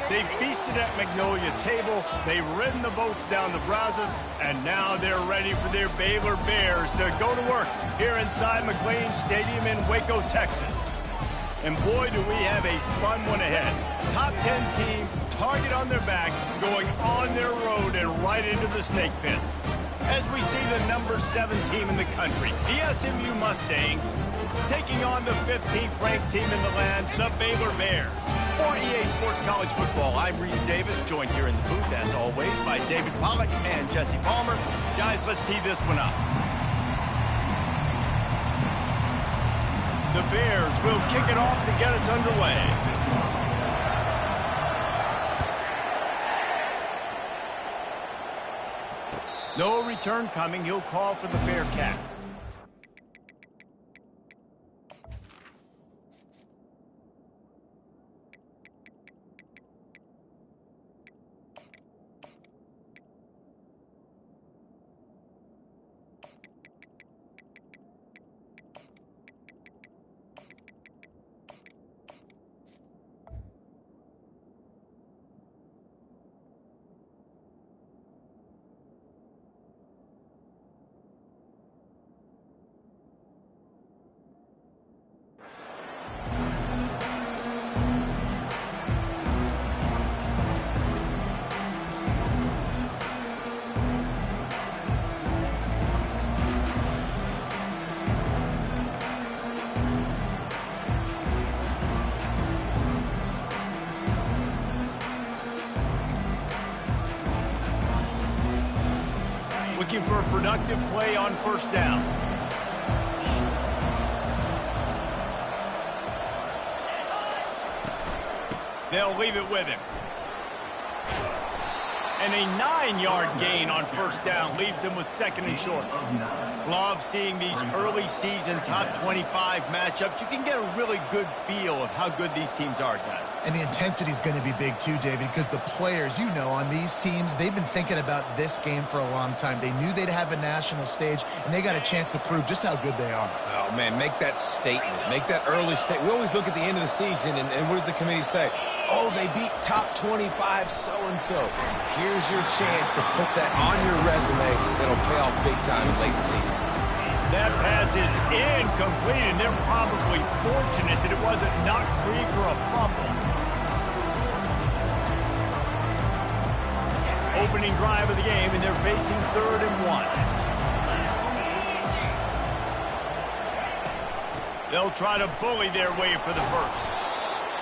They've feasted at Magnolia Table, they've ridden the boats down the Brazos, and now they're ready for their Baylor Bears to go to work here inside McLean Stadium in Waco, Texas. And boy, do we have a fun one ahead. Top 10 team, target on their back, going on their road and right into the snake pit. As we see the number 7 team in the country, the SMU Mustangs, taking on the 15th ranked team in the land, the Baylor Bears. For EA Sports College Football, I'm Reese Davis, joined here in the booth, as always, by David Pollack and Jesse Palmer. Guys, let's tee this one up. The Bears will kick it off to get us underway. No return coming. He'll call for the fair catch. Looking for a productive play on first down. They'll leave it with him. And a 9-yard gain on first down leaves him with second and short. Love seeing these early season top 25 matchups. You can get a really good feel of how good these teams are, guys. And the intensity is going to be big too, David, because the players, you know, on these teams, they've been thinking about this game for a long time. They knew they'd have a national stage, and they got a chance to prove just how good they are. Oh, man, make that statement. Make that early statement. We always look at the end of the season, and what does the committee say? Oh, they beat top 25 so-and-so. Here's your chance to put that on your resume that'll pay off big time in late in the season. That pass is incomplete, and they're probably fortunate that it wasn't knocked free for a fumble. Opening drive of the game, and they're facing 3rd and 1. They'll try to bully their way for the first.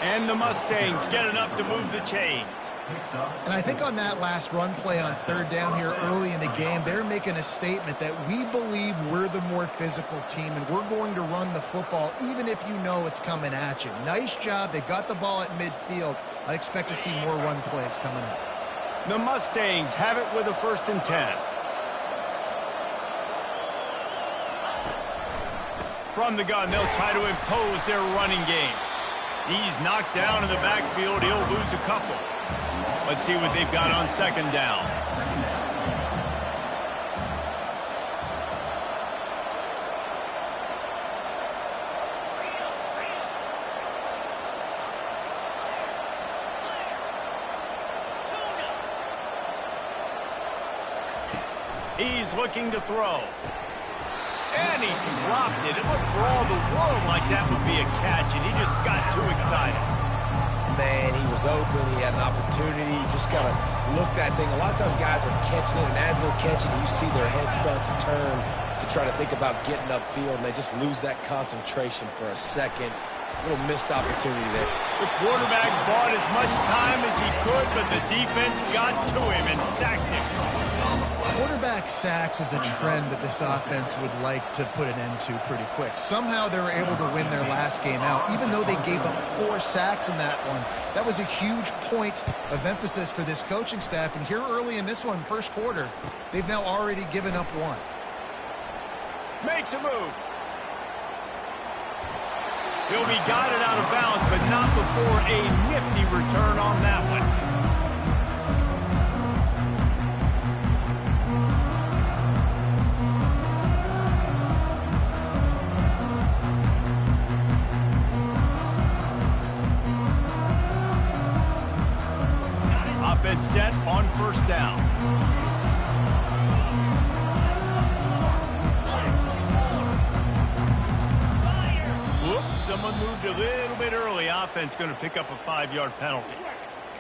And the Mustangs get enough to move the chains. And I think on that last run play on 3rd down here early in the game, they're making a statement that we believe we're the more physical team, and we're going to run the football even if you know it's coming at you. Nice job. They got the ball at midfield. I expect to see more run plays coming up. The Mustangs have it with a 1st and 10. From the gun, they'll try to impose their running game. He's knocked down in the backfield. He'll lose a couple. Let's see what they've got on 2nd down. He's looking to throw. And he dropped it. It looked for all the world like that would be a catch, and he just got too excited. Man, he was open. He had an opportunity. You just got to look that thing. A lot of times guys are catching it, and as they're catching it, you see their head start to turn to try to think about getting upfield, and they just lose that concentration for a second. A little missed opportunity there. The quarterback bought as much time as he could, but the defense got to him and sacked him. Quarterback sacks is a trend that this offense would like to put an end to pretty quick. Somehow they were able to win their last game out, even though they gave up 4 sacks in that one. That was a huge point of emphasis for this coaching staff. And here early in this one, first quarter, they've now already given up 1. Makes a move. He'll be guided out of bounds, but not before a nifty return on that one. offense set on first down. Whoops, someone moved a little bit early. Offense going to pick up a 5-yard penalty.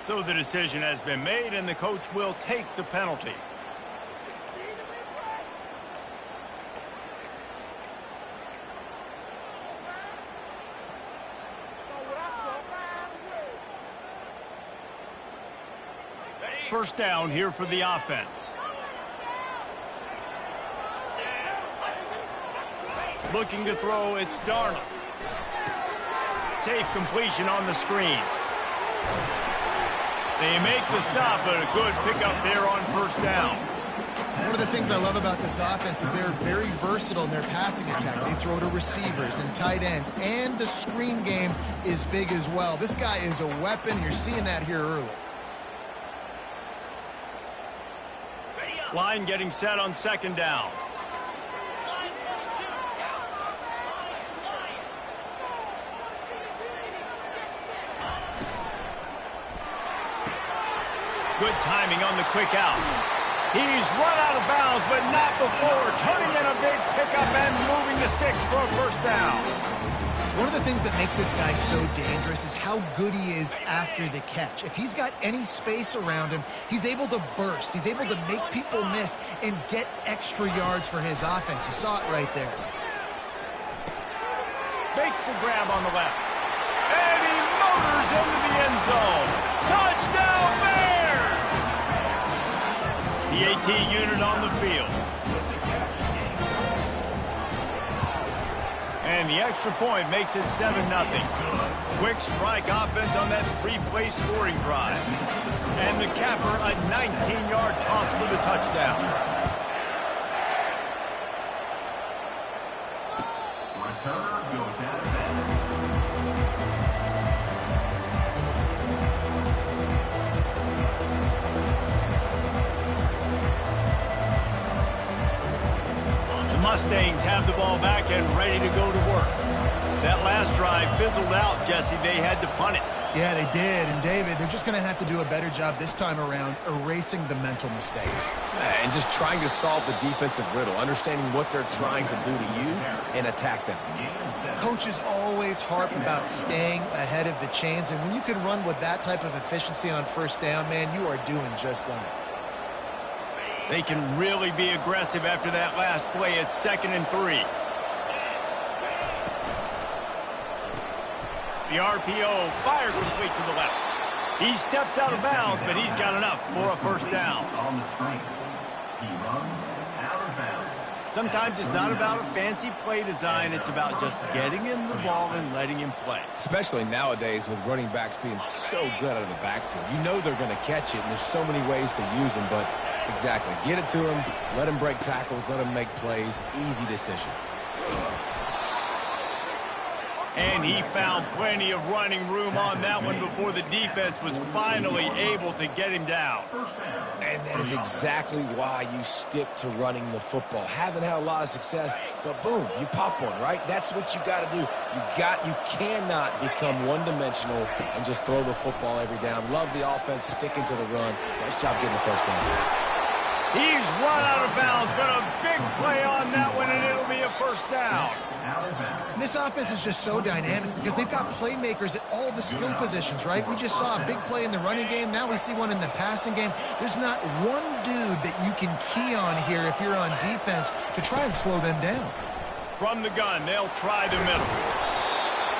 So the decision has been made, and the coach will take the penalty. First down here for the offense. Looking to throw, it's Darnold. Safe completion on the screen. They make the stop, but a good pickup there on first down. One of the things I love about this offense is they're very versatile in their passing attack. They throw to receivers and tight ends, and the screen game is big as well. This guy is a weapon. You're seeing that here early. Line getting set on second down. Good timing on the quick out. He's run out of bounds, but not before turning in a big pickup and moving the sticks for a first down. One of the things that makes this guy so dangerous is how good he is after the catch. If he's got any space around him, he's able to burst. He's able to make people miss and get extra yards for his offense. You saw it right there. Makes the grab on the left. And he motors into the end zone. Touchdown, Bears! The AT unit on the field. And the extra point makes it 7-0. Quick strike offense on that 3-play scoring drive. And the capper, a 19-yard toss for the touchdown. Returner goes out of bounds. Mustangs have the ball back and ready to go to work. That last drive fizzled out, Jesse. They had to punt it. Yeah, they did. And, David, they're just going to have to do a better job this time around erasing the mental mistakes. And just trying to solve the defensive riddle, understanding what they're trying to do to you and attack them. Coaches always harp about staying ahead of the chains, and when you can run with that type of efficiency on first down, man, you are doing just that. They can really be aggressive after that last play. It's 2nd and 3. The RPO fires complete to the left. He steps out of bounds, but he's got enough for a first down. On the screen. He runs out of bounds. Sometimes it's not about a fancy play design. It's about just getting him the ball and letting him play. Especially nowadays with running backs being so good out of the backfield. You know they're going to catch it, and there's so many ways to use them, but exactly. Get it to him, let him break tackles, let him make plays. Easy decision. And he found plenty of running room on that one before the defense was finally able to get him down. And that is exactly why you stick to running the football. Haven't had a lot of success, but boom, you pop one, right? That's what you got to do. You cannot become one-dimensional and just throw the football every down. Love the offense, sticking to the run. Nice job getting the first down. He's run out of bounds, but a big play on that one, and it'll be a first down. And this offense is just so dynamic because they've got playmakers at all the skill positions, right? We just saw a big play in the running game. Now we see one in the passing game. There's not one dude that you can key on here if you're on defense to try and slow them down. From the gun, they'll try the middle.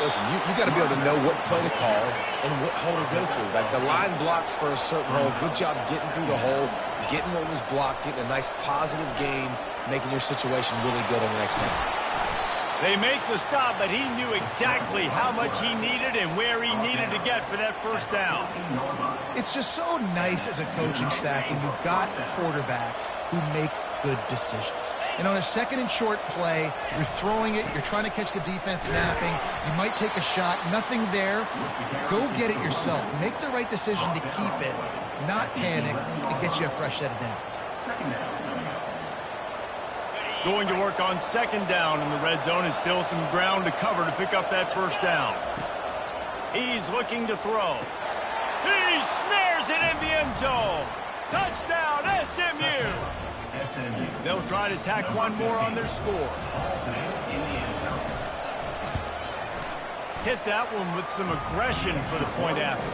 Listen, you got to be able to know what play to call and what hole to go through. Like the line blocks for a certain hole. Good job getting through the hole, getting what was blocked, getting a nice positive gain, making your situation really good on the next time. They make the stop, but he knew exactly how much he needed and where he needed to get for that first down. It's just so nice as a coaching staff when you've got quarterbacks who make good decisions. And on a 2nd and short play, you're throwing it, you're trying to catch the defense napping, you might take a shot, nothing there. Go get it yourself. Make the right decision to keep it, not panic, and get you a fresh set of downs. Going to work on 2nd down in the red zone, and still some ground to cover to pick up that first down. He's looking to throw. He's snares it in the end zone. Touchdown, SMU. They'll try to tack one more on their score. Hit that one with some aggression for the point after.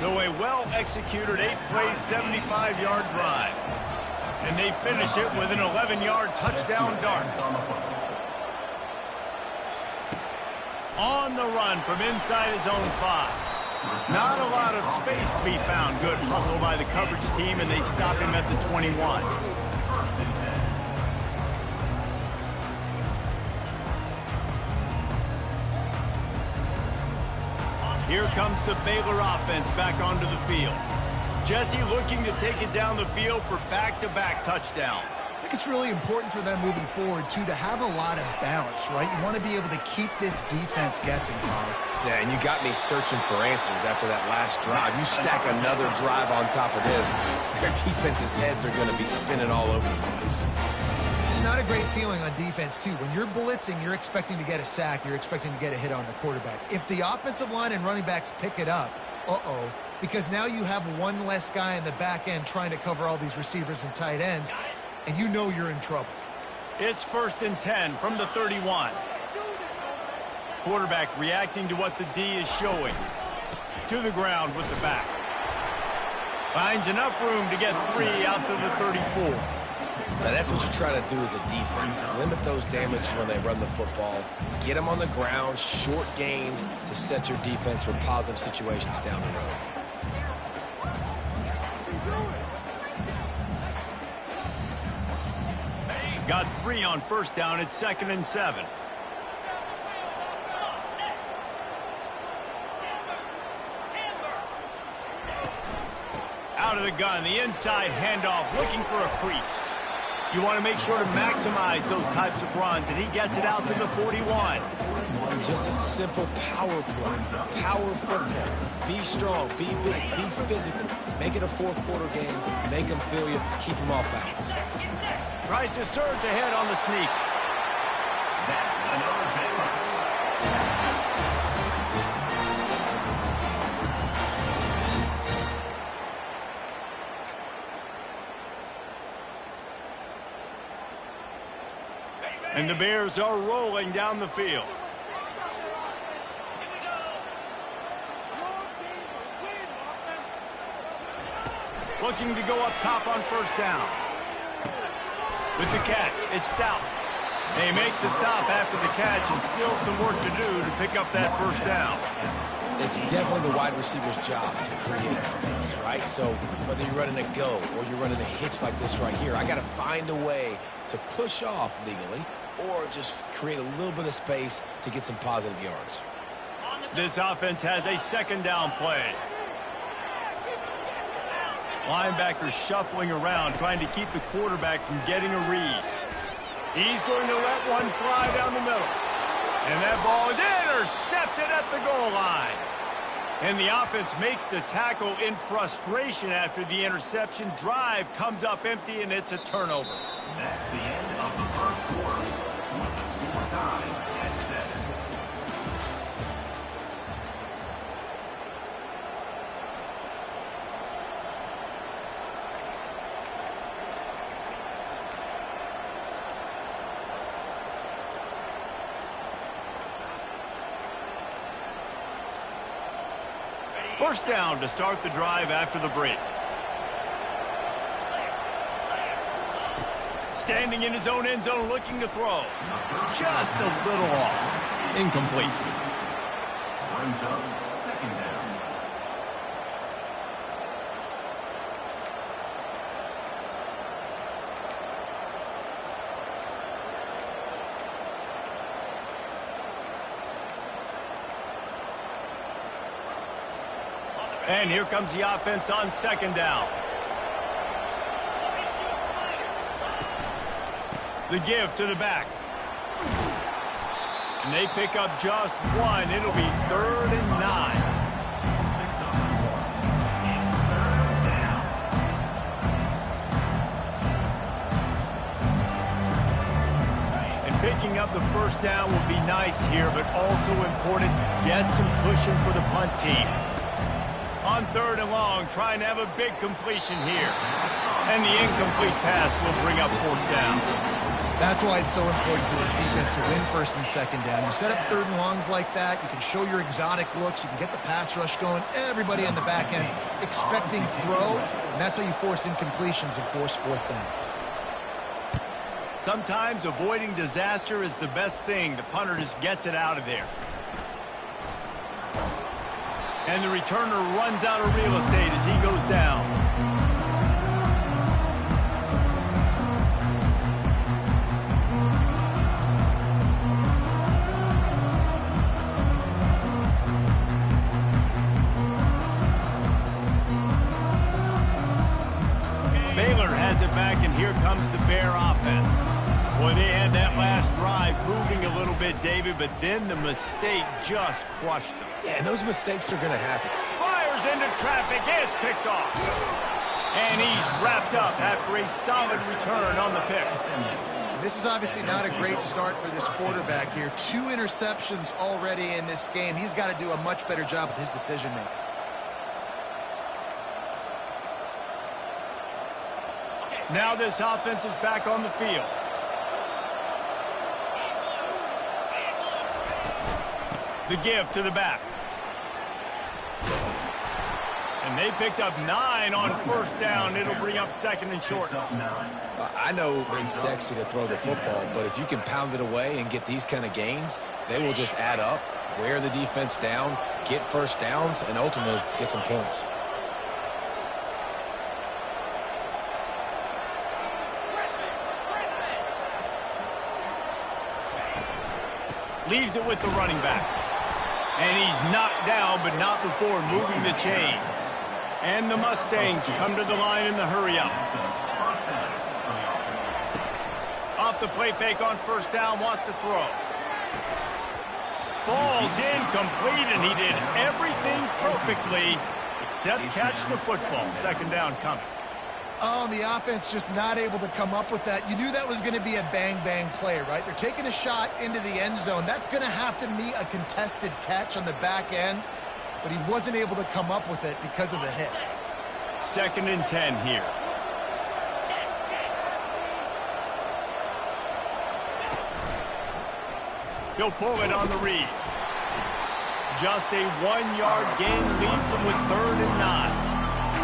So a well-executed 8-play, 75-yard drive. And they finish it with an 11-yard touchdown dart. On the run from inside his own 5. Not a lot of space to be found. Good hustle by the coverage team, and they stop him at the 21. Here comes the Baylor offense back onto the field. Jesse looking to take it down the field for back-to-back touchdowns. I think it's really important for them moving forward, too, to have a lot of balance, right? You want to be able to keep this defense guessing, Paul. Yeah, and you got me searching for answers after that last drive. You stack another drive on top of this, their defense's heads are going to be spinning all over the place. It's not a great feeling on defense, too. When you're blitzing, you're expecting to get a sack. You're expecting to get a hit on the quarterback. If the offensive line and running backs pick it up, because now you have one less guy in the back end trying to cover all these receivers and tight ends, and you know you're in trouble. It's 1st and 10 from the 31. Quarterback reacting to what the D is showing. To the ground with the back. Finds enough room to get 3 out to the 34. Now that's what you try to do as a defense. Limit those damage when they run the football. Get them on the ground, short gains to set your defense for positive situations down the road. Got 3 on 1st down. It's 2nd and 7. Out of the gun, the inside handoff, looking for a crease. You want to make sure to maximize those types of runs, and he gets it out to the 41. Just a simple power play. Power football. Be strong, be big, be physical. Make it a 4th quarter game. Make them feel you. Keep them off balance. Tries to surge ahead on the sneak. That's another Baylor. And the Bears are rolling down the field. Looking to go up top on 1st down. With the catch, it's Stout. They make the stop after the catch, and still some work to do to pick up that 1st down. It's definitely the wide receiver's job to create space, right? So whether you're running a go or you're running a hitch like this right here, I got to find a way to push off legally or just create a little bit of space to get some positive yards. This offense has a 2nd down play. Linebackers shuffling around, trying to keep the quarterback from getting a read. He's going to let one fly down the middle. And that ball is intercepted at the goal line. And the offense makes the tackle in frustration after the interception. Drive comes up empty, and it's a turnover. That's the end of the 1st quarter with the score tied at 7. First down to start the drive after the break. Standing in his own end zone, looking to throw. Just a little off. Incomplete. Brings up 2nd down. And here comes the offense on 2nd down. The give to the back. And they pick up just 1. It'll be 3rd and 9. And picking up the 1st down will be nice here, but also important. Get some cushion for the punt team. On 3rd and long, trying to have a big completion here. And the incomplete pass will bring up 4th down. That's why it's so important for this defense to win 1st and 2nd down. You set up 3rd and longs like that, you can show your exotic looks, you can get the pass rush going, everybody on the back end expecting throw, and that's how you force incompletions and force 4th downs. Sometimes avoiding disaster is the best thing. The punter just gets it out of there. And the returner runs out of real estate as he goes down. Baylor has it back, and here comes the Bear offense. Boy, they had that last drive moving a little bit, David, but then the mistake just crushed them. Yeah, and those mistakes are going to happen. Fires into traffic. It's picked off. And he's wrapped up after a solid return on the pick. This is obviously not a great start for this quarterback here. 2 interceptions already in this game. He's got to do a much better job with his decision-making. Now this offense is back on the field. The give to the back. And they picked up 9 on 1st down. It'll bring up 2nd and short. I know it's sexy to throw the football, but if you can pound it away and get these kind of gains, they will just add up, wear the defense down, get 1st downs, and ultimately get some points. Leaves it with the running back. And he's knocked down, but not before moving the chains. And the Mustangs come to the line in the hurry-up. Off the play fake on 1st down, wants to throw. Falls incomplete, and he did everything perfectly except catch the football. 2nd down coming. Oh, and the offense just not able to come up with that. You knew that was going to be a bang-bang play, right? They're taking a shot into the end zone. That's going to have to be a contested catch on the back end, but he wasn't able to come up with it because of the hit. 2nd and 10 here. He'll pull it on the read. Just a 1-yard gain leaves them with 3rd and 9.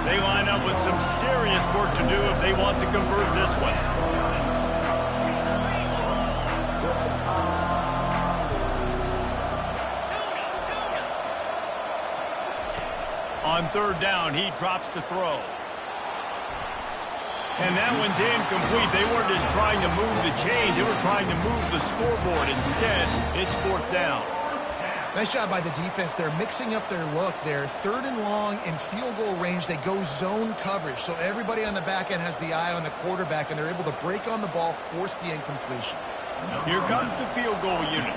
They line up with some serious work to do if they want to convert this one. On 3rd down, he drops to throw. And that one's incomplete. They weren't just trying to move the chains. They were trying to move the scoreboard. Instead, it's 4th down. Nice job by the defense. They're mixing up their look. They're 3rd and long in field goal range. They go zone coverage. So everybody on the back end has the eye on the quarterback, and they're able to break on the ball, force the incompletion. Here comes the field goal unit.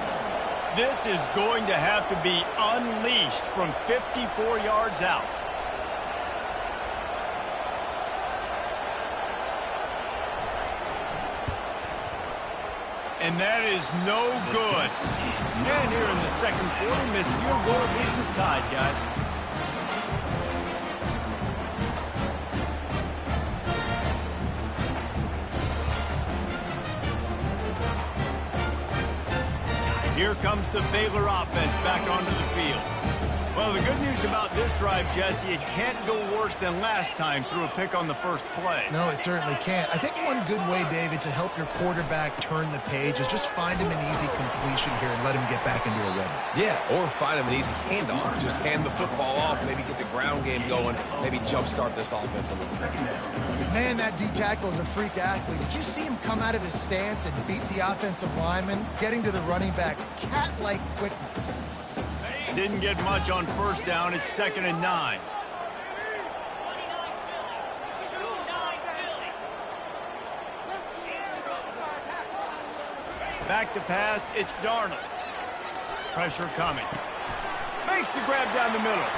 This is going to have to be unleashed from 54 yards out. And that is no good. And here in the 2nd quarter, missed field goal leaves us tied, guys. Here comes the Baylor offense back onto the field. Well, the good news about this drive, Jesse, it can't go worse than last time through a pick on the 1st play. No, it certainly can't. I think one good way, David, to help your quarterback turn the page is just find him an easy completion here and let him get back into a rhythm. Yeah, or find him an easy handoff. Just hand the football off, maybe get the ground game going, maybe jumpstart this offense a little bit. Man, that D-tackle is a freak athlete. Did you see him come out of his stance and beat the offensive lineman, getting to the running back? Cat-like quickness. Didn't get much on 1st down. It's 2nd and 9. Back to pass. It's Darnold. Pressure coming. Makes the grab down the middle.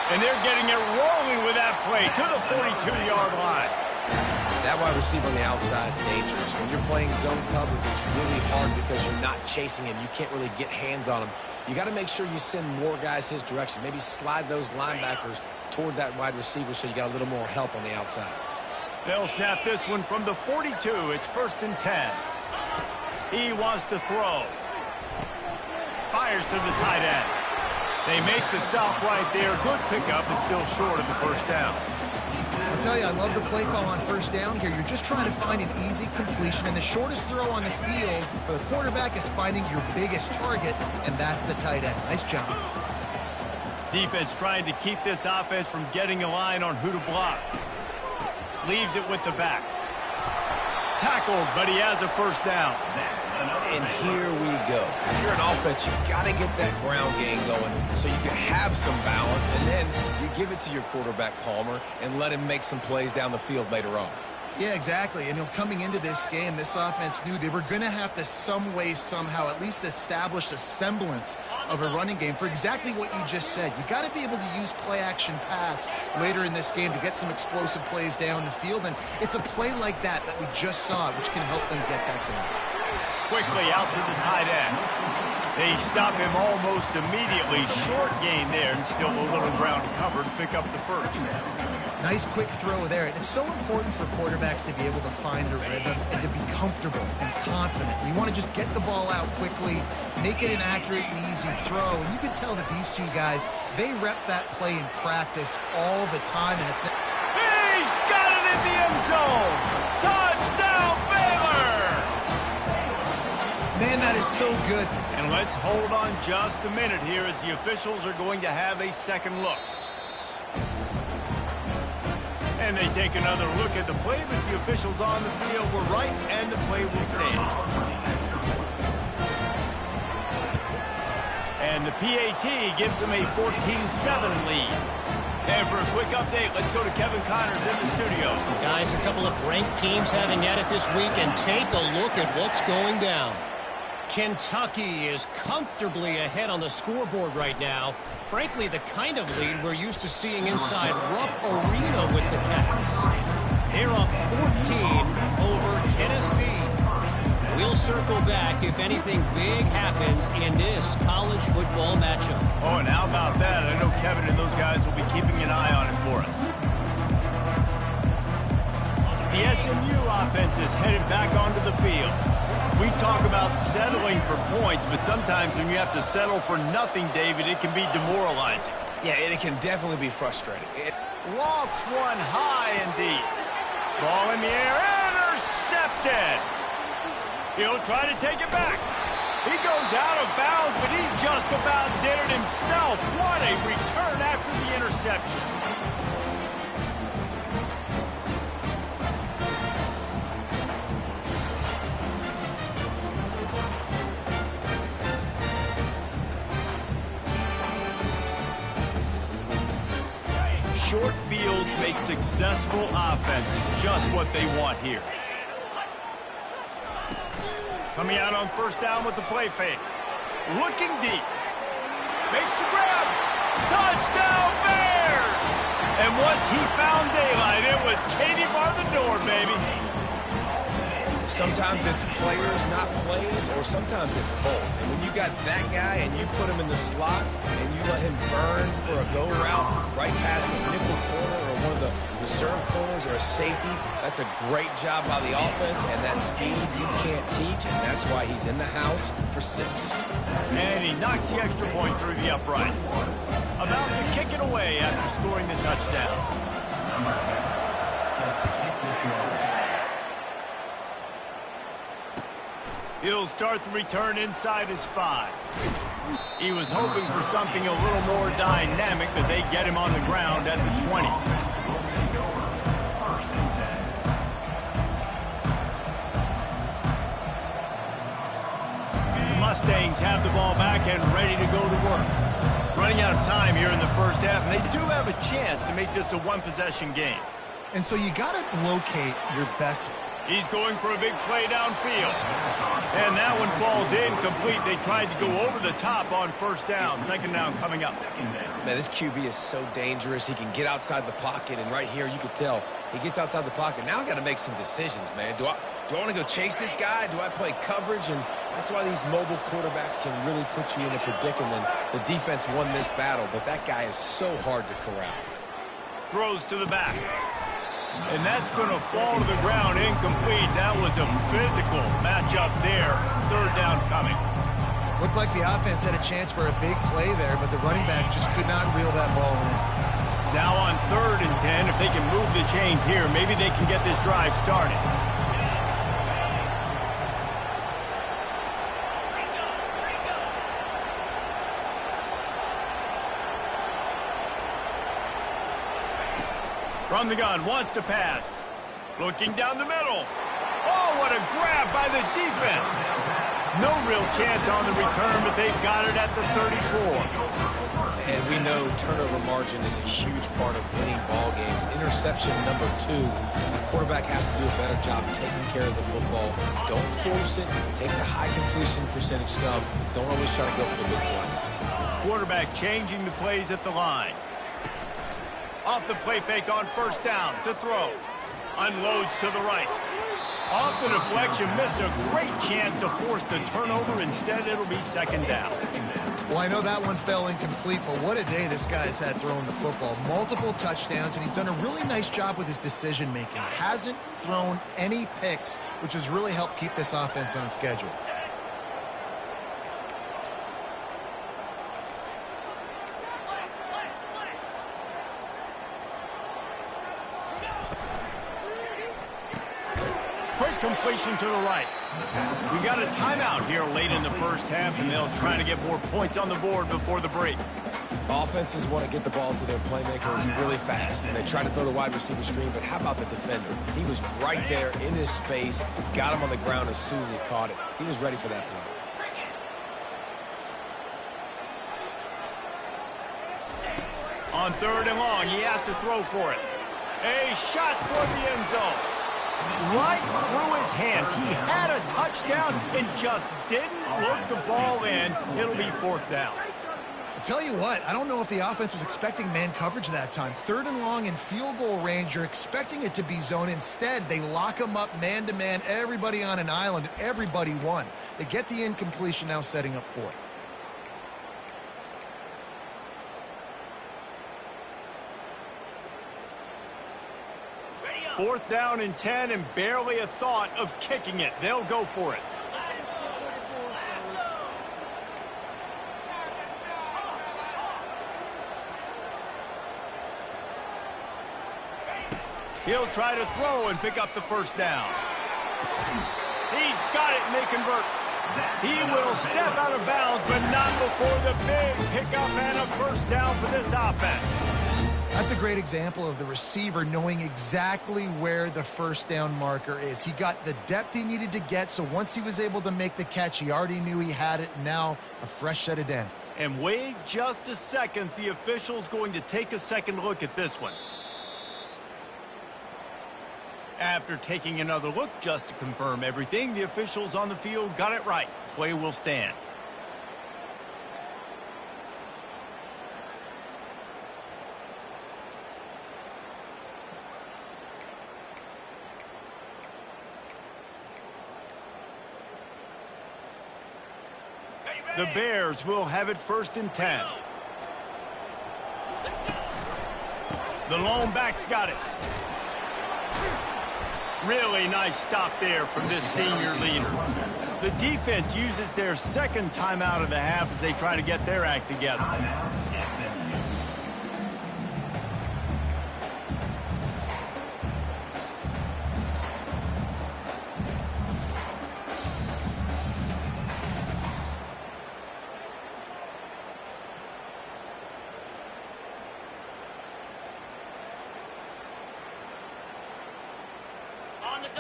And they're getting it rolling with that play to the 42-yard line. That wide receiver on the outside is dangerous. When you're playing zone coverage, it's really hard because you're not chasing him. You can't really get hands on him. You got to make sure you send more guys his direction. Maybe slide those linebackers toward that wide receiver so you got a little more help on the outside. They'll snap this one from the 42. It's 1st and 10. He wants to throw. Fires to the tight end. They make the stop right there. Good pickup, but still short of the first down. I'll tell you, I love the play call on first down here. You're just trying to find an easy completion, and the shortest throw on the field for the quarterback is finding your biggest target, and that's the tight end. Nice job. Defense trying to keep this offense from getting a line on who to block. Leaves it with the back. Tackled, but he has a first down. And here we go. If you're an offense, you've got to get that ground game going so you can have some balance, and then you give it to your quarterback, Palmer, and let him make some plays down the field later on. Yeah, exactly. And coming into this game, this offense knew they were going to have to some way, somehow, at least establish a semblance of a running game for exactly what you just said. You got to be able to use play-action pass later in this game to get some explosive plays down the field. And it's a play like that we just saw, which can help them get that going. Quickly out to the tight end. They stop him almost immediately. Short gain there, and still a little ground cover to pick up the first. Nice quick throw there. And it's so important for quarterbacks to be able to find a rhythm and to be comfortable and confident. You want to just get the ball out quickly, make it an accurate and easy throw. And you can tell that these two guys, they rep that play in practice all the time. And it's He's got it in the end zone. Touchdown, Baylor! Man, that is so good. And let's hold on just a minute here as the officials are going to have a second look. And they take another look at the play, but the officials on the field were right, and the play will stand. And the PAT gives them a 14-7 lead. And for a quick update, let's go to Kevin Connors in the studio. Guys, a couple of ranked teams having at it this week, and take a look at what's going down. Kentucky is comfortably ahead on the scoreboard right now. Frankly, the kind of lead we're used to seeing inside Rupp Arena with the Cats. They're up 14 over Tennessee. We'll circle back if anything big happens in this college football matchup. Oh, and how about that? I know Kevin and those guys will be keeping an eye on it for us. The SMU offense is headed back onto the field. We talk about settling for points, but sometimes when you have to settle for nothing, David, it can be demoralizing. Yeah, it can definitely be frustrating. Lofts one high and deep. Ball in the air, intercepted. He'll try to take it back. He goes out of bounds, but he just about did it himself. What a return after the interception. Short fields make successful offenses just what they want here. Coming out on first down with the play fake. Looking deep. Makes the grab. Touchdown Bears! And once he found daylight, it was Katie bar the door, baby. Sometimes it's players, not plays, or sometimes it's both. And when you got that guy and you put him in the slot and you let him burn for a go route right past a nickel corner or one of the reserve corners or a safety, that's a great job by the offense, and that speed you can't teach, and that's why he's in the house for 6. And he knocks the extra point through the uprights. About to kick it away after scoring the touchdown. He'll start the return inside his 5. He was hoping for something a little more dynamic, but they get him on the ground at the 20. The Mustangs have the ball back and ready to go to work. Running out of time here in the first half, and they do have a chance to make this a one-possession game. And so you got to locate your best He's going for a big play downfield. And that one falls incomplete. They tried to go over the top on first down. Second down coming up. Man, this QB is so dangerous. He can get outside the pocket, and right here you can tell he gets outside the pocket. Now I got to make some decisions, man. Do I want to go chase this guy? Do I play coverage? And that's why these mobile quarterbacks can really put you in a predicament. The defense won this battle, but that guy is so hard to corral. Throws to the back. And that's going to fall to the ground incomplete. That was a physical matchup there. Third down coming. Looked like the offense had a chance for a big play there, but the running back just could not reel that ball in. Now on 3rd and 10, if they can move the chains here, maybe they can get this drive started. From the gun, wants to pass. Looking down the middle. Oh, what a grab by the defense. No real chance on the return, but they've got it at the 34. And we know turnover margin is a huge part of winning ball games. Interception number 2. The quarterback has to do a better job taking care of the football. Don't force it. Take the high completion percentage stuff. Don't always try to go for the big play. Quarterback changing the plays at the line. Off the play fake on first down to throw. Unloads to the right. Off the deflection, missed a great chance to force the turnover. Instead, it'll be second down. Well, I know that one fell incomplete, but what a day this guy's had throwing the football. Multiple touchdowns, and he's done a really nice job with his decision-making. Hasn't thrown any picks, which has really helped keep this offense on schedule. Completion to the right. We got a timeout here late in the first half, and they'll try to get more points on the board before the break. Offenses want to get the ball to their playmakers really fast, and they try to throw the wide receiver screen, but how about the defender? He was right there in his space, got him on the ground as soon as he caught it. He was ready for that play. On 3rd and long, he has to throw for it. A shot toward the end zone. Right through his hands. He had a touchdown and just didn't look the ball in. It'll be 4th down. I'll tell you what, I don't know if the offense was expecting man coverage that time. 3rd and long in field goal range, you're expecting it to be zone. Instead, they lock him up man-to-man, everybody on an island, and everybody won. They get the incompletion, now setting up 4th. Fourth down and 10, and barely a thought of kicking it. They'll go for it. He'll try to throw and pick up the first down. He's got it, and they convert. He will step out of bounds, but not before the big pickup and a first down for this offense. That's a great example of the receiver knowing exactly where the first down marker is. He got the depth he needed to get, so once he was able to make the catch, he already knew he had it. Now a fresh set of down. And wait just a second. The official's going to take a second look at this one. After taking another look just to confirm everything, the officials on the field got it right. The play will stand. The Bears will have it 1st and 10. The lone back's got it. Really nice stop there from this senior leader. The defense uses their second timeout of the half as they try to get their act together.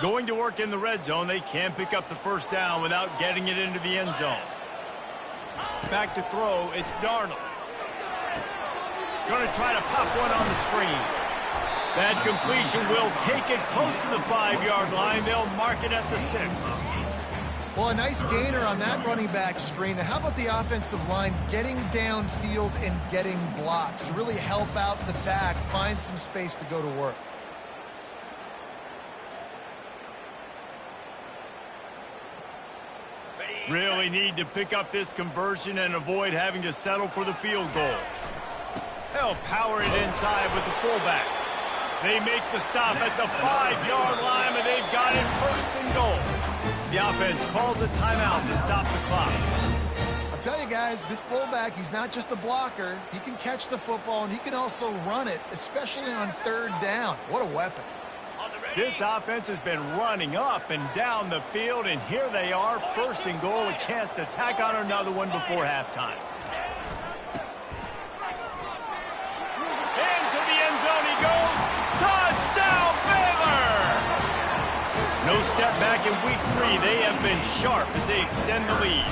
Going to work in the red zone. They can't pick up the first down without getting it into the end zone. Back to throw. It's Darnold. Going to try to pop one on the screen. That completion will take it close to the 5-yard line. They'll mark it at the 6. Well, a nice gainer on that running back screen. Now, how about the offensive line getting downfield and getting blocks to really help out the back, find some space to go to work? Really need to pick up this conversion and avoid having to settle for the field goal. They'll power it inside with the fullback. They make the stop at the 5-yard line, and they've got it 1st and goal. The offense calls a timeout to stop the clock. I'll tell you guys, this fullback, he's not just a blocker. He can catch the football, and he can also run it, especially on 3rd down. What a weapon. This offense has been running up and down the field, and here they are, 1st and goal, a chance to tack on another one before halftime. Into the end zone he goes. Touchdown, Baylor! No step back in week 3. They have been sharp as they extend the lead.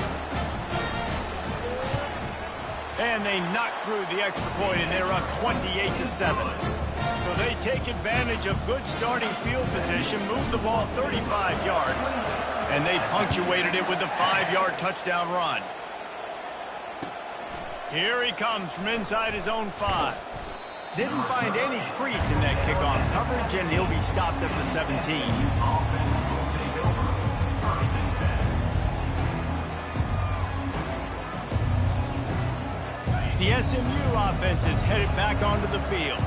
And they knock through the extra point, and they're up 28-7. So they take advantage of good starting field position, move the ball 35 yards, and they punctuated it with a 5-yard touchdown run. Here he comes from inside his own 5. Didn't find any crease in that kickoff coverage, and he'll be stopped at the 17. The SMU offense is headed back onto the field.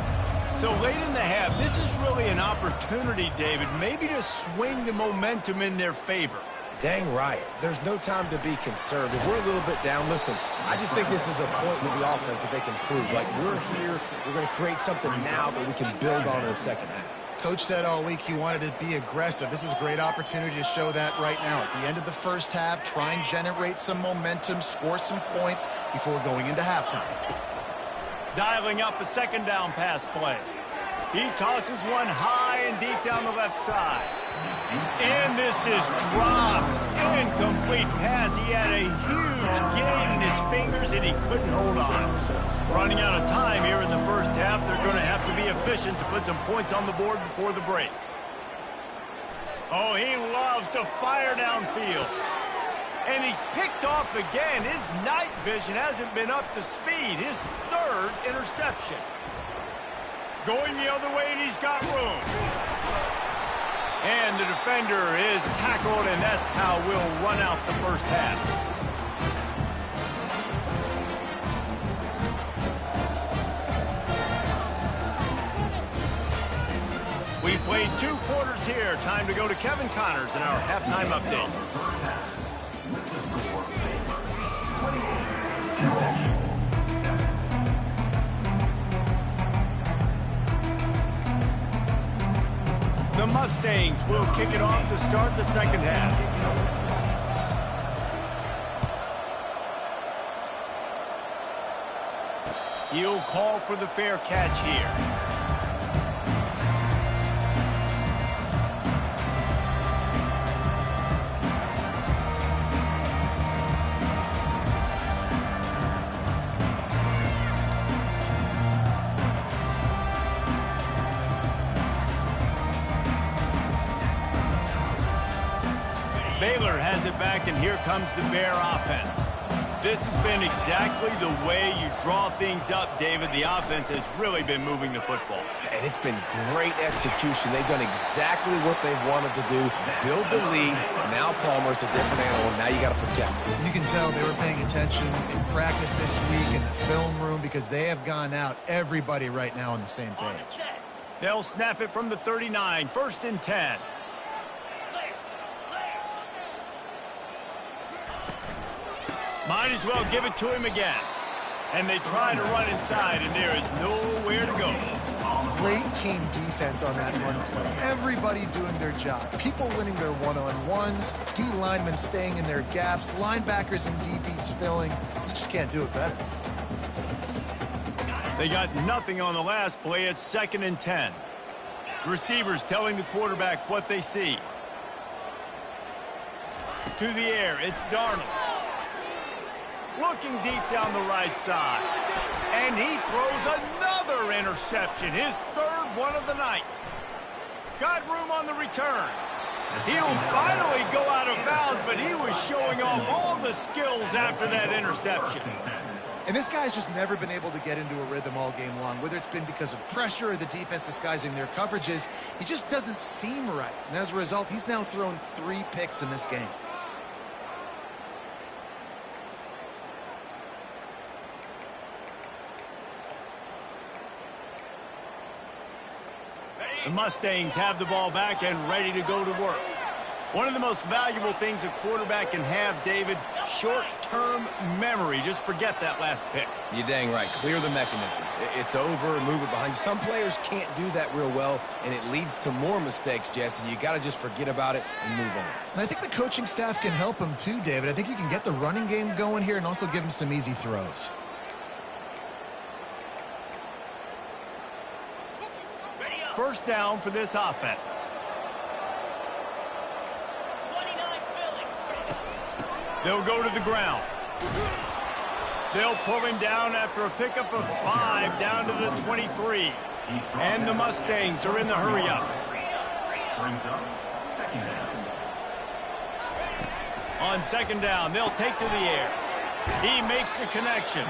So late in the half, this is really an opportunity, David, maybe to swing the momentum in their favor. Dang right. There's no time to be conservative. We're a little bit down. Listen, I just think this is a point with the offense that they can prove. Like, we're here, we're going to create something now that we can build on in the second half. Coach said all week he wanted to be aggressive. This is a great opportunity to show that right now. At the end of the first half, try and generate some momentum, score some points before going into halftime. Dialing up a 2nd down pass play. He tosses one high and deep down the left side. And this is dropped. Incomplete pass. He had a huge gain in his fingers, and he couldn't hold on. Running out of time here in the first half, they're going to have to be efficient to put some points on the board before the break. Oh, he loves to fire downfield. And he's picked off again. His night vision hasn't been up to speed. His 3rd interception. Going the other way, and he's got room. And the defender is tackled, and that's how we'll run out the first half. We played 2 quarters here. Time to go to Kevin Connors in our halftime update. The Mustangs will kick it off to start the second half. He'll call for the fair catch here. Baylor has it back, and here comes the Bear offense. This has been exactly the way you draw things up, David. The offense has really been moving the football. And it's been great execution. They've done exactly what they've wanted to do. Build the lead. Now Palmer's a different animal. Now you got to protect it. You can tell they were paying attention in practice this week in the film room because they have gone out, everybody right now on the same page. They'll snap it from the 39, 1st and 10. Might as well give it to him again. And they try to run inside, and there is nowhere to go. Great team defense on that run play. Everybody doing their job. People winning their one-on-ones, D linemen staying in their gaps, linebackers and DBs filling. You just can't do it better. They got nothing on the last play. It's 2nd and 10. Receivers telling the quarterback what they see. To the air, it's Darnold. Looking deep down the right side. And he throws another interception. His 3rd one of the night. Got room on the return. He'll finally go out of bounds, but he was showing off all the skills after that interception. And this guy's just never been able to get into a rhythm all game long, whether it's been because of pressure or the defense disguising their coverages. He just doesn't seem right. And as a result, he's now thrown 3 picks in this game. The Mustangs have the ball back and ready to go to work. One of the most valuable things a quarterback can have, David, short-term memory. Just forget that last pick. You're dang right. Clear the mechanism. It's over and move it behind you. Some players can't do that real well, and it leads to more mistakes, Jesse. You got to just forget about it and move on. And I think the coaching staff can help him too, David. I think you can get the running game going here and also give him some easy throws. First down for this offense. They'll go to the ground. They'll pull him down after a pickup of 5 down to the 23. And the Mustangs are in the hurry-up. On second down, they'll take to the air. He makes the connection.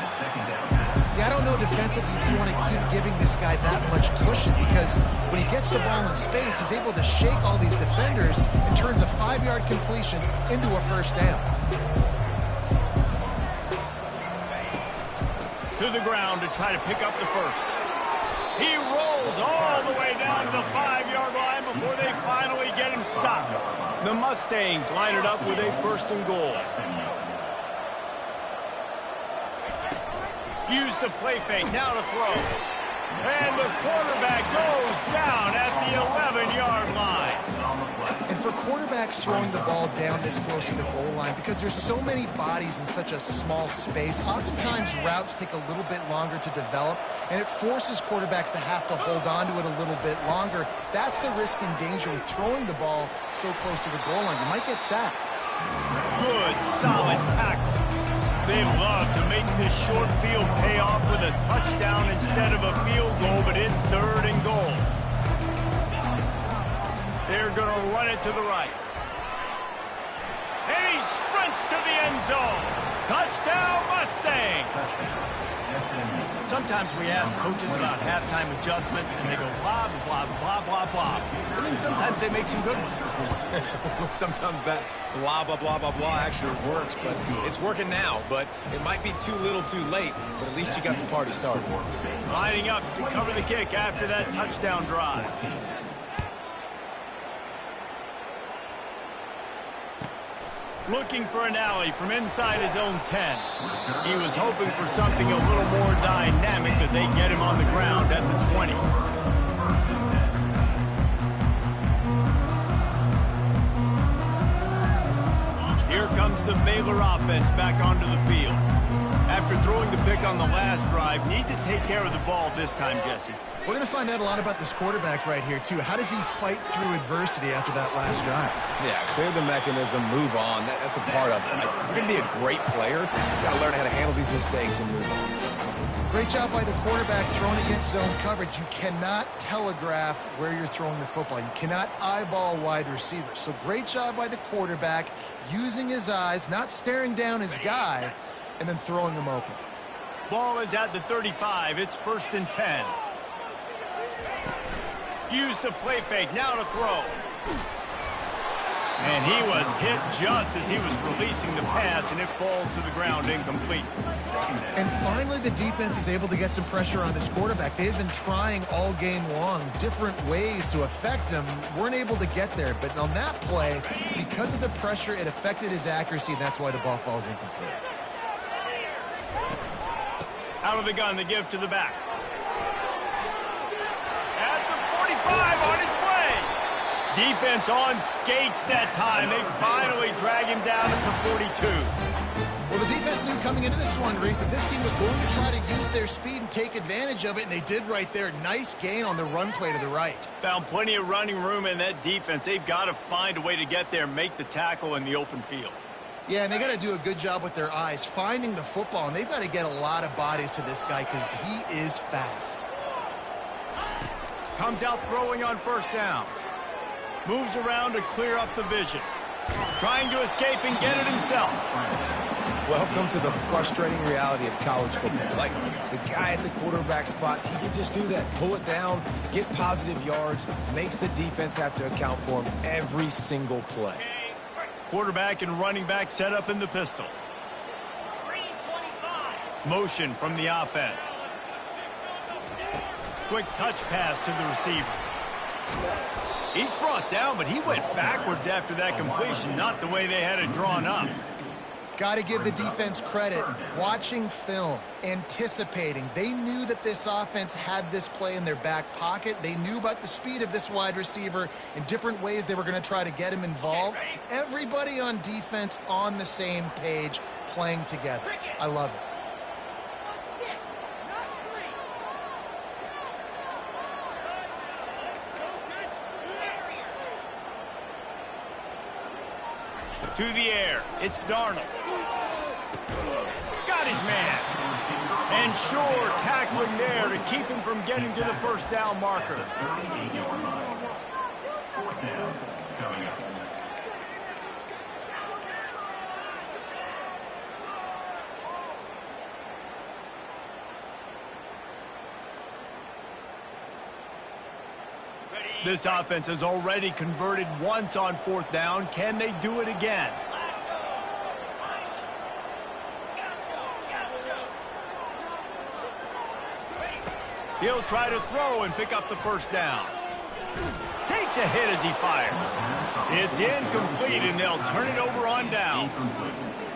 Yeah, I don't know defensively if you want to keep giving this guy that much cushion, because when he gets the ball in space, he's able to shake all these defenders and turns a 5-yard completion into a first down. To the ground to try to pick up the first. He rolls all the way down to the 5-yard line before they finally get him stopped. The Mustangs line it up with a first and goal. Use the play fake, now to throw. And the quarterback goes down at the 11-yard line. And for quarterbacks throwing the ball down this close to the goal line, because there's so many bodies in such a small space, oftentimes routes take a little bit longer to develop, and it forces quarterbacks to have to hold on to it a little bit longer. That's the risk and danger with throwing the ball so close to the goal line. You might get sacked. Good, solid tackle. They love to make this short field pay off with a touchdown instead of a field goal, but it's 3rd and goal. They're going to run it to the right. And he sprints to the end zone. Touchdown, Mustang! Sometimes we ask coaches about halftime adjustments, and they go blah, blah, blah, blah, blah. And then sometimes they make some good ones. Sometimes that blah, blah, blah, blah, blah actually works, but it's working now. But it might be too little too late, but at least you got the party started. Lining up to cover the kick after that touchdown drive. Looking for an alley from inside his own 10. He was hoping for something a little more dynamic, but they get him on the ground at the 20. Here comes the Baylor offense back onto the field. After throwing the pick on the last drive, need to take care of the ball this time, Jesse. We're going to find out a lot about this quarterback right here, too. How does he fight through adversity after that last drive? Yeah, clear the mechanism, move on. That's a part of it. Like, if you're going to be a great player, you got to learn how to handle these mistakes and move on. Great job by the quarterback throwing against zone coverage. You cannot telegraph where you're throwing the football. You cannot eyeball wide receivers. So great job by the quarterback using his eyes, not staring down his guy, and then throwing him open. Ball is at the 35. It's 1st and 10. Use the play fake, now to throw. And he was hit just as he was releasing the pass, and it falls to the ground incomplete. And finally, the defense is able to get some pressure on this quarterback. They've been trying all game long different ways to affect him. Weren't able to get there, but on that play, because of the pressure, it affected his accuracy, and that's why the ball falls incomplete. Out of the gun, the give to the back. At the 45, on his way. Defense on skates that time. They finally drag him down at the 42. Well, the defense knew coming into this one, Reese, that this team was going to try to use their speed and take advantage of it, and they did right there. Nice gain on the run play to the right. Found plenty of running room in that defense. They've got to find a way to get there, make the tackle in the open field. Yeah, and they got to do a good job with their eyes, finding the football, and they've got to get a lot of bodies to this guy because he is fast. Comes out throwing on first down. Moves around to clear up the vision. Trying to escape and get it himself. Welcome to the frustrating reality of college football. Like, the guy at the quarterback spot, he can just do that. Pull it down, get positive yards, makes the defense have to account for him every single play. Quarterback and running back set up in the pistol. Motion from the offense. Quick touch pass to the receiver. He's brought down, but he went backwards after that completion, not the way they had it drawn up. Got to give the defense credit. Watching film, anticipating. They knew that this offense had this play in their back pocket. They knew about the speed of this wide receiver and different ways they were going to try to get him involved. Everybody on defense on the same page, playing together. I love it. To the air. It's Darnold. Got his man. And sure, tackling there to keep him from getting to the first down marker. This offense has already converted once on fourth down. Can they do it again? He'll try to throw and pick up the first down. Takes a hit as he fires. It's incomplete, and they'll turn it over on downs.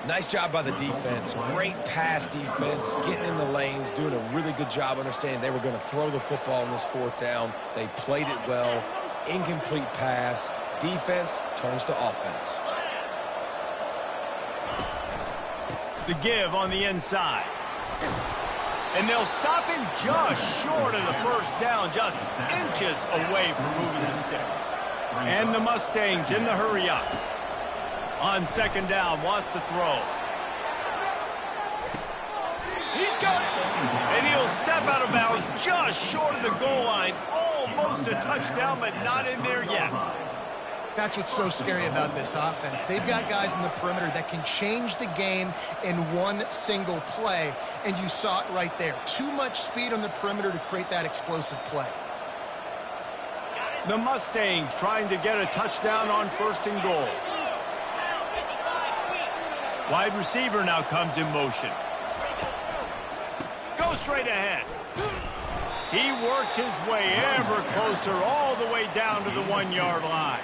Nice job by the defense. Great pass defense, getting in the lanes, doing a really good job understanding they were going to throw the football on this fourth down. They played it well. Incomplete pass. Defense turns to offense. The give on the inside. And they'll stop him just short of the first down, just inches away from moving the sticks. And the Mustangs in the hurry up. On second down, wants to throw. He's got it. And he'll step out of bounds just short of the goal line. Almost a touchdown, but not in there yet. That's what's so scary about this offense. They've got guys in the perimeter that can change the game in one single play, and you saw it right there. Too much speed on the perimeter to create that explosive play. The Mustangs trying to get a touchdown on first and goal. Wide receiver now comes in motion. Go straight ahead. He works his way ever closer all the way down to the 1-yard line.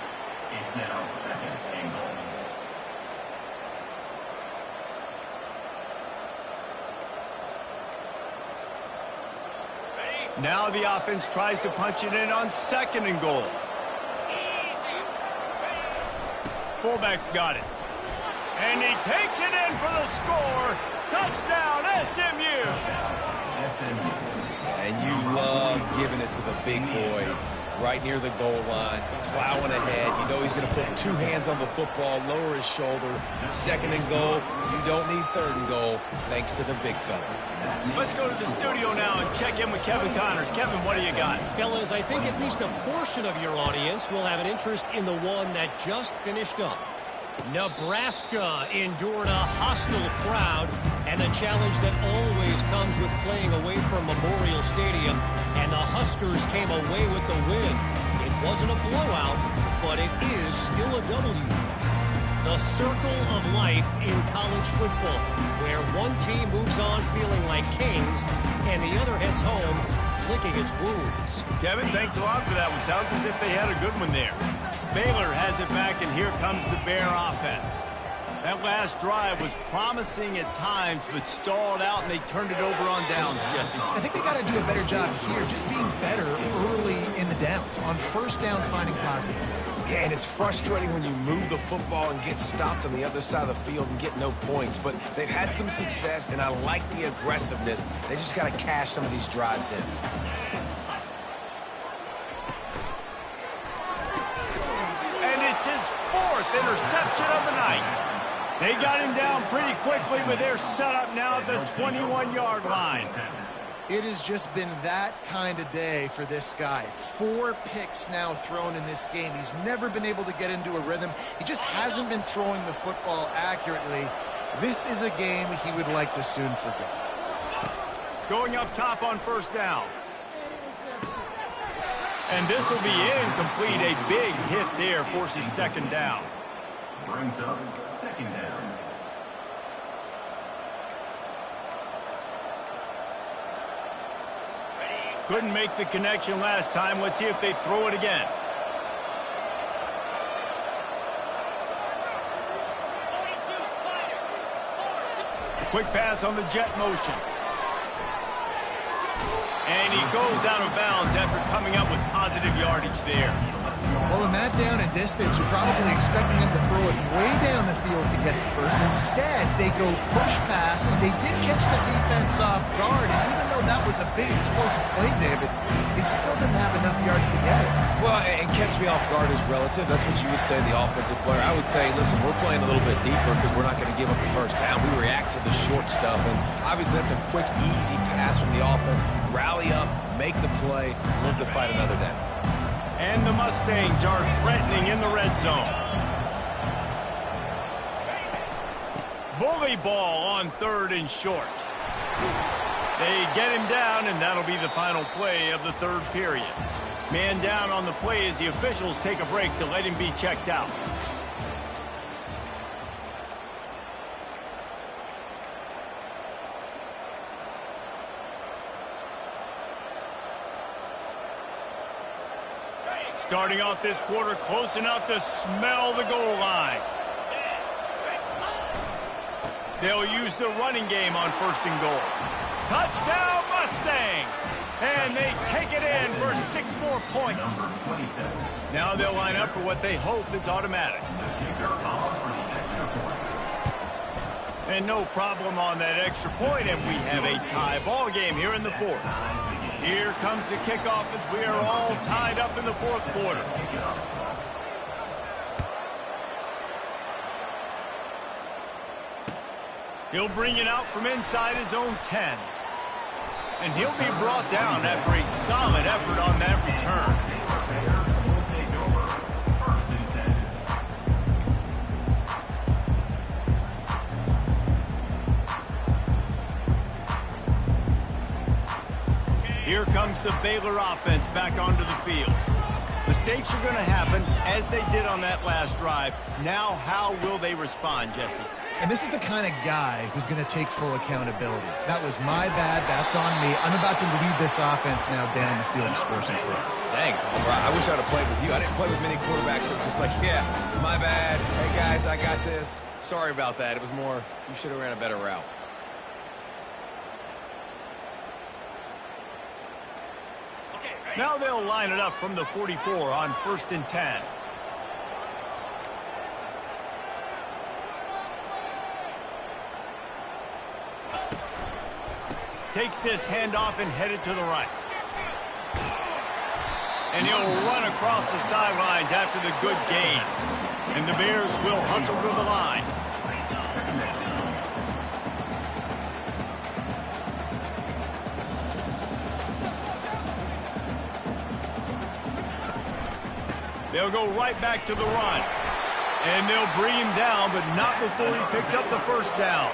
It's now second and goal. Now the offense tries to punch it in on second and goal. Fullback's got it. And he takes it in for the score. Touchdown, SMU. And you love giving it to the big boy right near the goal line, plowing ahead. You know he's going to put two hands on the football, lower his shoulder. Second and goal. You don't need third and goal, thanks to the big fella. Let's go to the studio now and check in with Kevin Connors. Kevin, what do you got? Fellas, I think at least a portion of your audience will have an interest in the one that just finished up. Nebraska endured a hostile crowd and the challenge that always comes with playing away from Memorial Stadium, and the Huskers came away with the win. It wasn't a blowout, but it is still a W. The circle of life in college football, where one team moves on feeling like kings and the other heads home licking its wounds. Kevin, thanks a lot for that one. Sounds as if they had a good one there. Baylor has it back, and here comes the Bear offense. That last drive was promising at times, but stalled out, and they turned it over on downs, Jesse. I think they got to do a better job here, just being better early in the downs. On first down, finding positive. Yeah, and it's frustrating when you move the football and get stopped on the other side of the field and get no points. But they've had some success, and I like the aggressiveness. They just got to cash some of these drives in. And it's his fourth interception of the night. They got him down pretty quickly, but they're set up now at the 21-yard line. It has just been that kind of day for this guy. 4 picks now thrown in this game. He's never been able to get into a rhythm. He just hasn't been throwing the football accurately. This is a game he would like to soon forget. Going up top on first down. And this will be incomplete. A big hit there forces second down. Brings up second down. Couldn't make the connection last time. Let's see if they throw it again. Quick pass on the jet motion. And he goes out of bounds after coming up with positive yardage there. Well, in that down and distance, you're probably expecting him to throw it way down the field to get the first. Instead, they go push pass, and they did catch the defense off guard. And even though that was a big explosive play, David, they still didn't have enough yards to get it. Well, and catch me off guard is relative. That's what you would say, the offensive player. I would say, listen, we're playing a little bit deeper because we're not going to give up the first down. We react to the short stuff, and obviously that's a quick, easy pass from the offense. Rally up, make the play, live to fight another down. And the Mustangs are threatening in the red zone. Bully ball on 3rd and short. They get him down, and that'll be the final play of the 3rd period. Man down on the play as the officials take a break to let him be checked out. Starting off this quarter close enough to smell the goal line. They'll use the running game on 1st and goal. Touchdown Mustangs! And they take it in for 6 more points. Now they'll line up for what they hope is automatic. And no problem on that extra point, and we have a tie ball game here in the 4th. Here comes the kickoff as we are all tied up in the 4th quarter. He'll bring it out from inside his own 10. And he'll be brought down after a solid effort on that return. Here comes the Baylor offense back onto the field. Mistakes are going to happen, as they did on that last drive. Now, how will they respond, Jesse? And this is the kind of guy who's going to take full accountability. That was my bad. That's on me. I'm about to lead this offense now down the field and score some points. Dang, I wish I'd have played with you. I didn't play with many quarterbacks that were just like, yeah, my bad. Hey, guys, I got this. Sorry about that. It was more, you should have ran a better route. Now they'll line it up from the 44 on 1st and 10. Takes this handoff and headed to the right. And he'll run across the sidelines after the good gain. And the Bears will hustle to the line. They'll go right back to the run. And they'll bring him down, but not before he picks up the first down.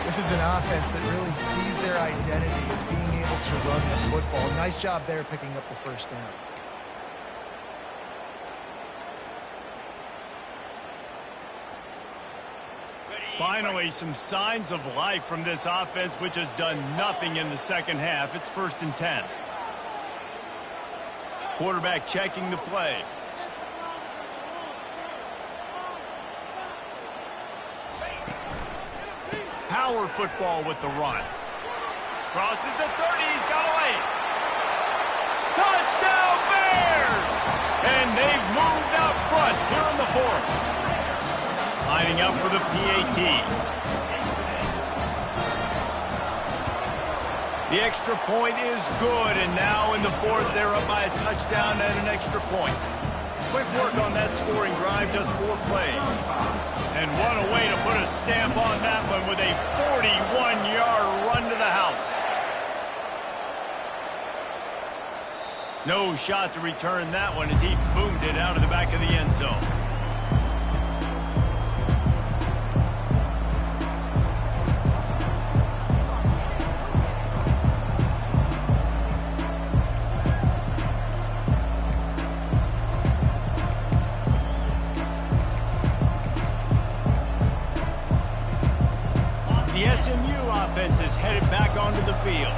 This is an offense that really sees their identity as being able to run the football. Nice job there picking up the first down. Finally, some signs of life from this offense, which has done nothing in the second half. It's 1st and 10. Quarterback checking the play. Power football with the run. Crosses the 30, he's got away. Touchdown Bears! And they've moved out front here in the 4th. Lining up for the PAT. The extra point is good, and now in the 4th, they're up by a touchdown and an extra point. Quick work on that scoring drive, just 4 plays. And what a way to put a stamp on that one with a 41-yard run to the house. No shot to return that one as he boomed it out of the back of the end zone. The SMU offense is headed back onto the field.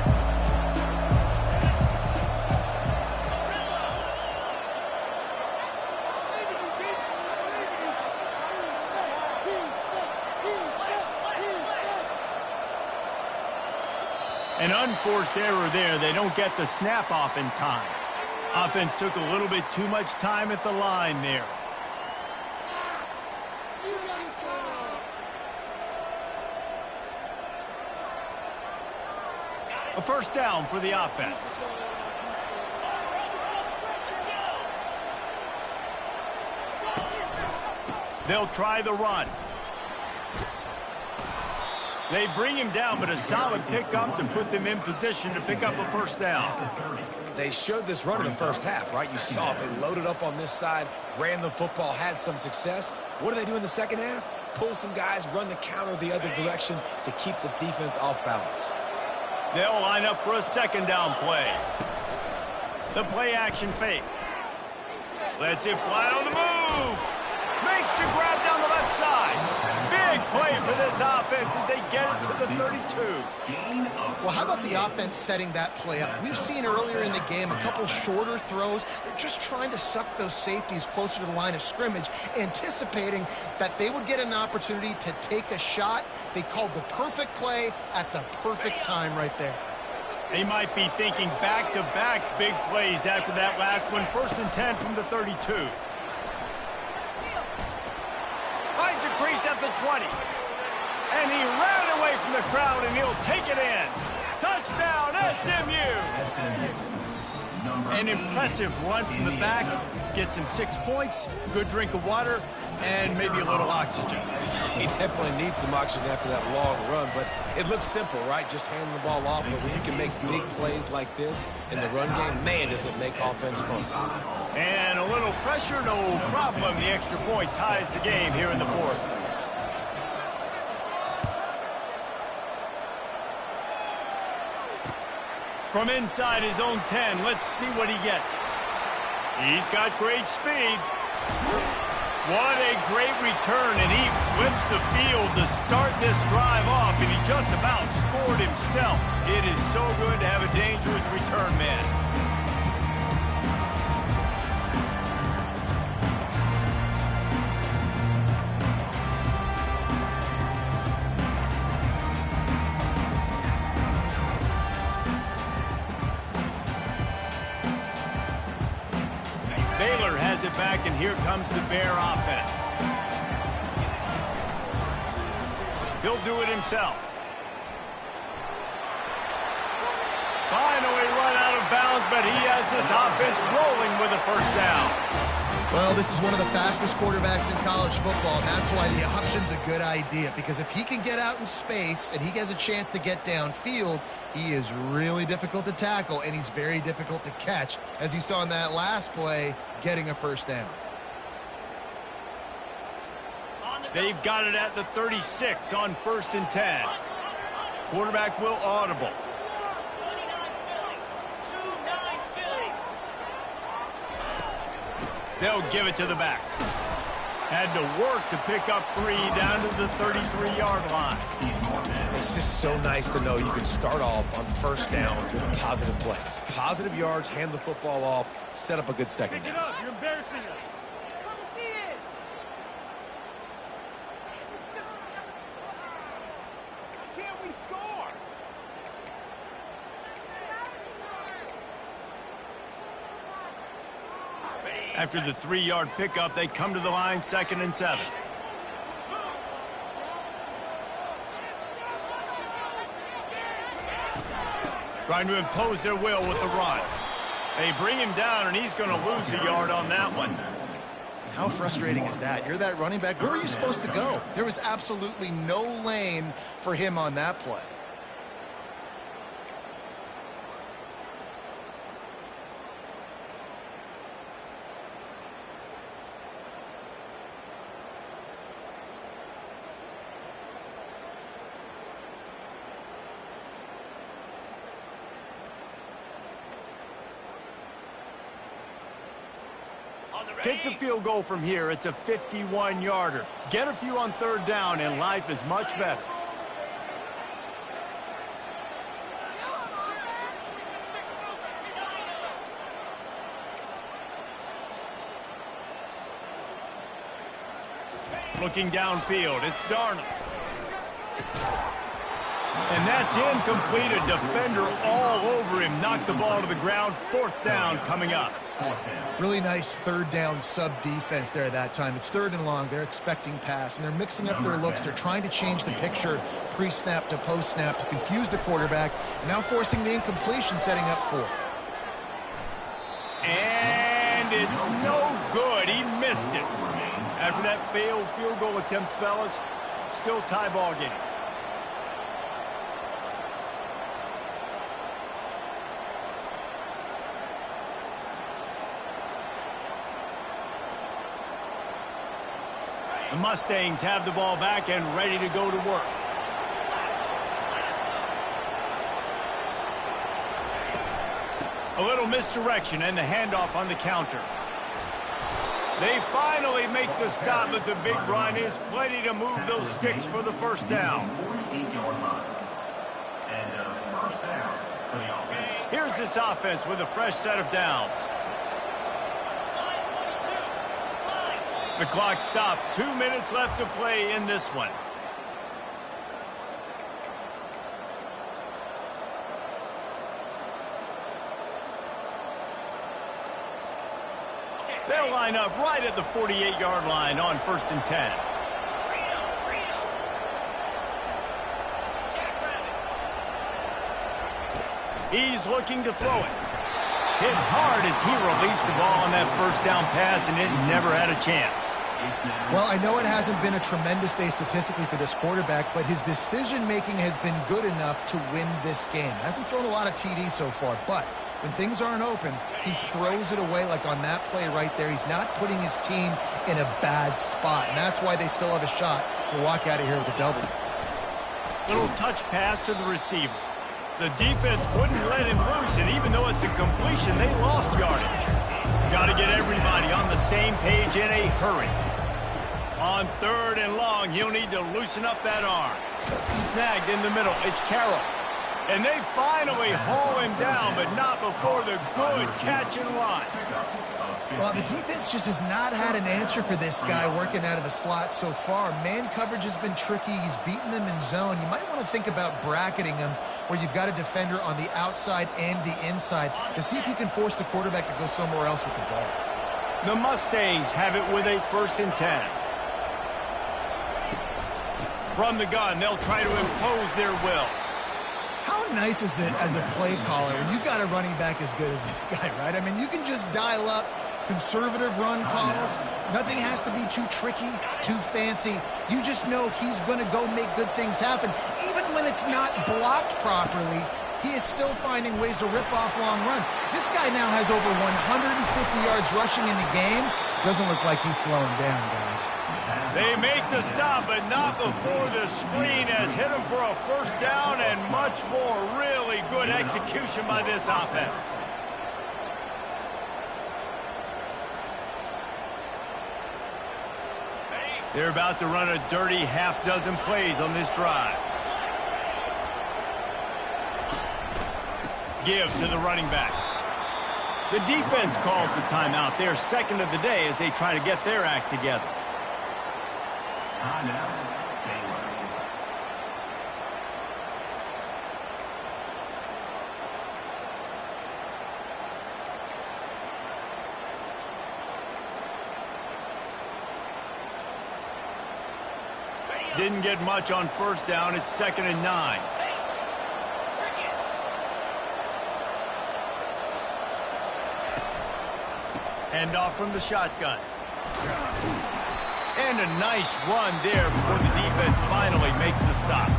An unforced error there. They don't get the snap off in time. Offense took a little bit too much time at the line there. A first down for the offense. They'll try the run. They bring him down, but a solid pickup to put them in position to pick up a first down. They showed this run in the first half, right? You saw it. They loaded up on this side, ran the football, had some success. What do they do in the second half? Pull some guys, run the counter the other direction to keep the defense off balance. They'll line up for a second down play. The play action fake. Lets it fly on the move. Makes the grab down the left side. Big play for this offense as they get it to the 32. Well, how about the offense setting that play up? We've seen earlier in the game a couple shorter throws. They're just trying to suck those safeties closer to the line of scrimmage, anticipating that they would get an opportunity to take a shot. They called the perfect play at the perfect time right there. They might be thinking back-to-back big plays after that last one. 1st and 10 from the 32. Finds a crease at the 20. And he ran away from the crowd, and he'll take it in. Touchdown, SMU! An impressive run from the back. Gets him 6 points, good drink of water, and maybe a little oxygen. He definitely needs some oxygen after that long run, but it looks simple, right? Just handing the ball off, but when you can make big plays like this in the run game, man, does it make offense fun. And a little pressure, no problem. The extra point ties the game here in the 4th. From inside his own 10, let's see what he gets. He's got great speed. What a great return, and he flips the field to start this drive off, and he just about scored himself. It is so good to have a dangerous return man. Baylor has it back, and here comes the Bear offense. He'll do it himself. Finally run out of bounds, but he has this offense rolling with a first down. Well, this is one of the fastest quarterbacks in college football, and that's why the option's a good idea, because if he can get out in space and he has a chance to get downfield, he is really difficult to tackle, and he's very difficult to catch, as you saw in that last play, getting a first down. They've got it at the 36 on 1st and 10. Quarterback will audible. They'll give it to the back. Had to work to pick up 3 down to the 33-yard line. It's just so nice to know you can start off on first down with positive plays. Positive yards, hand the football off, set up a good second down. Pick it up. You're embarrassing us. Can't we score? After the 3-yard pickup, they come to the line 2nd and 7. Trying to impose their will with the run. They bring him down, and he's going to lose a yard on that one. How frustrating is that? You're that running back. Where were you supposed to go? There was absolutely no lane for him on that play. Take the field goal from here. It's a 51-yarder. Get a few on third down, and life is much better. Looking downfield, it's Darnold. And that's incomplete. A defender all over him. Knocked the ball to the ground. Fourth down coming up. Really nice third down sub defense there that time. It's third and long. They're expecting pass, and they're mixing up their looks. They're trying to change the picture pre-snap to post-snap to confuse the quarterback, and now forcing the incompletion, setting up fourth. And it's no good. He missed it. After that failed field goal attempt, fellas, still tie ball game. The Mustangs have the ball back and ready to go to work. A little misdirection and the handoff on the counter. They finally make the stop, but the big run is plenty to move those sticks for the first down. Here's this offense with a fresh set of downs. The clock stops. 2 minutes left to play in this one. They'll line up right at the 48-yard line on 1st and 10. He's looking to throw it. Hit hard as he released the ball on that first down pass, and it never had a chance. Well, I know it hasn't been a tremendous day statistically for this quarterback, but his decision-making has been good enough to win this game. Hasn't thrown a lot of TDs so far, but when things aren't open, he throws it away like on that play right there. He's not putting his team in a bad spot, and that's why they still have a shot to walk out of here with a double. Little touch pass to the receiver. The defense wouldn't let him loose, and even though it's a completion, they lost yardage. Got to get everybody on the same page in a hurry. On 3rd and long, he'll need to loosen up that arm. Snagged in the middle. It's Carroll. And they finally haul him down, but not before the good catch and run. Well, the defense just has not had an answer for this guy working out of the slot so far. Man coverage has been tricky. He's beaten them in zone. You might want to think about bracketing him where you've got a defender on the outside and the inside to see if you can force the quarterback to go somewhere else with the ball. The Mustangs have it with a 1st and 10. From the gun, they'll try to impose their will. How nice is it as a play caller when you've got a running back as good as this guy, right? I mean, you can just dial up conservative run calls. Nothing has to be too tricky, too fancy. You just know he's going to go make good things happen. Even when it's not blocked properly, he is still finding ways to rip off long runs. This guy now has over 150 yards rushing in the game. Doesn't look like he's slowing down, guys. They make the stop, but not before the screen has hit him for a 1st down and much more. Really good execution by this offense. They're about to run a dirty half-dozen plays on this drive. Give to the running back. The defense calls the timeout. They're 2nd of the day as they try to get their act together. Didn't get much on 1st down. It's 2nd and 9. Handoff from the shotgun. And a nice run there before the defense finally makes the stop.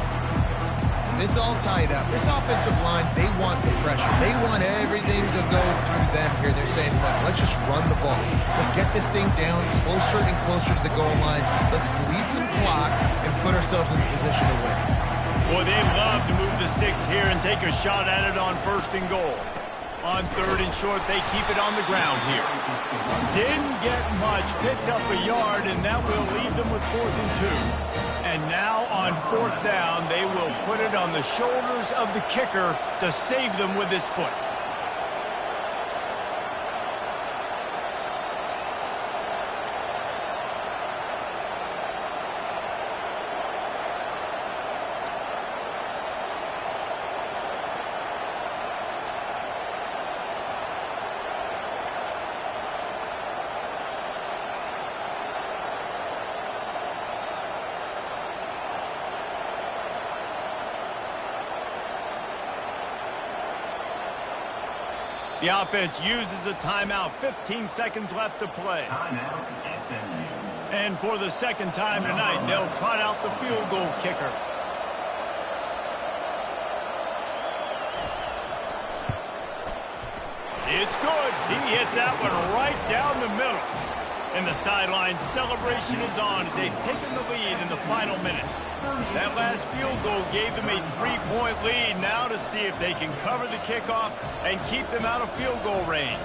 It's all tied up. This offensive line, they want the pressure. They want everything to go through them here. They're saying, look, let's just run the ball. Let's get this thing down closer and closer to the goal line. Let's bleed some clock and put ourselves in a position to win. Boy, they'd love to move the sticks here and take a shot at it on 1st and goal. On 3rd and short, they keep it on the ground here. Didn't get much, picked up a yard, and that will leave them with 4th and 2. And now on 4th down, they will put it on the shoulders of the kicker to save them with his foot. The offense uses a timeout. 15 seconds left to play. Timeout, SMU. And for the second time tonight, they'll trot out the field goal kicker. It's good. He hit that one right down the middle. And the sideline celebration is on as they've taken the lead in the final minute. That last field goal gave them a 3-point lead. Now to see if they can cover the kickoff and keep them out of field goal range.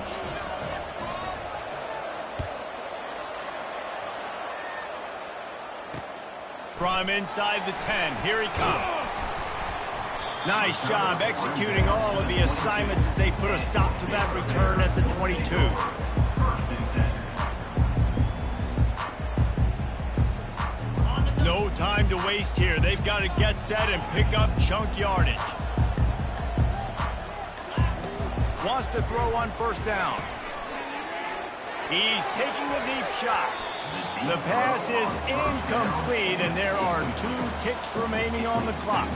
From inside the 10, here he comes. Nice job executing all of the assignments as they put a stop to that return at the 22. No time to waste here. They've got to get set and pick up chunk yardage. Wants to throw on 1st down. He's taking a deep shot. The pass is incomplete, and there are 2 ticks remaining on the clock.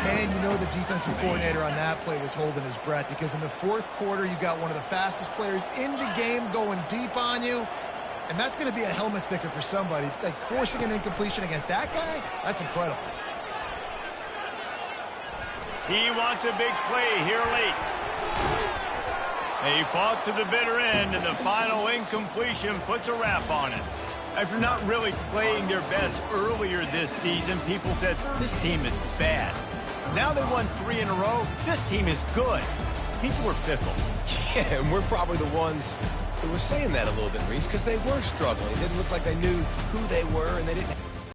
Man, you know the defensive coordinator on that play was holding his breath, because in the 4th quarter, you got one of the fastest players in the game going deep on you. And that's going to be a helmet sticker for somebody. Like, forcing an incompletion against that guy, that's incredible. He wants a big play here late. They fought to the bitter end, and the final incompletion puts a wrap on it. After not really playing their best earlier this season, people said, this team is bad. Now they won 3 in a row. This team is good. People are fickle. Yeah, and we're probably the ones who were saying that a little bit, Reese, because they were struggling. It didn't look like they knew who they were, and they didn't